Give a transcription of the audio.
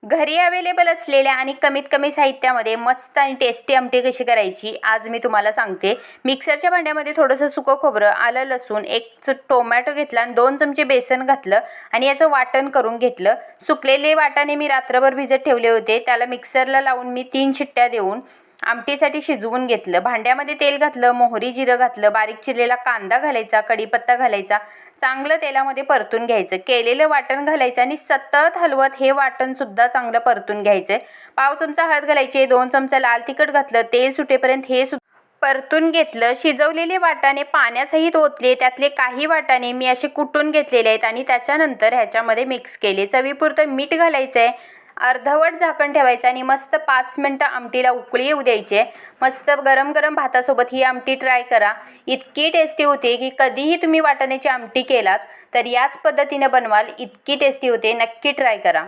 घरी अवेलेबल असलेल्या आणि कमीत कमी साहित्यामध्ये मस्त आणि टेस्टी आमटी कशी करायची आज मी तुम्हाला सांगते। मिक्सरच्या भांड्यामध्ये थोडंसं सुकं खोबरं, आलं, लसूण, एक टोमॅटो घेतला आणि 2 चमचे बेसन घातलं आणि याचं वाटण करून घेतलं। सुकलेले वाटाणे मी रात्रभर भिजत ठेवले होते, त्याला मिक्सरला लावून मी 3 शिट्ट्या देऊन आमटीसाठी शिजवून घेतलं। भांड्यामध्ये तेल घातलं, मोहरी, जिरं घातलं, बारीक चिरलेला कांदा घालायचा, कढीपत्ता घालायचा, चांगलं तेलामध्ये परतून घ्यायचं। केलेलं वाटण घालायचं आणि सतत हलवत हे वाटण सुद्धा चांगलं परतून घ्यायचं। पाव चमचा हळद घालायची, 2 चमचा लाल तिखट घातलं, तेल सुटेपर्यंत हे परतून घेतलं। शिजवलेले वाटाणे पाण्यासहित ओतले, त्यातले काही वाटाणे मी असे कुटून घेतलेले आहेत आणि त्याच्यानंतर ह्याच्यामध्ये मिक्स केले। चवीपुरतं मीठ घालायचंय, अर्धवट झाकण ठेवायचं आणि मस्त 5 मिनिटं आमटीला उकळी येऊ द्यायची। मस्त गरम गरम भातासोबत ही आमटी ट्राय करा, इतकी टेस्टी होते की कधीही तुम्ही वाटाण्याची आमटी केलात तर याच पद्धतीने बनवाल, इतकी टेस्टी होते। नक्की ट्राय करा।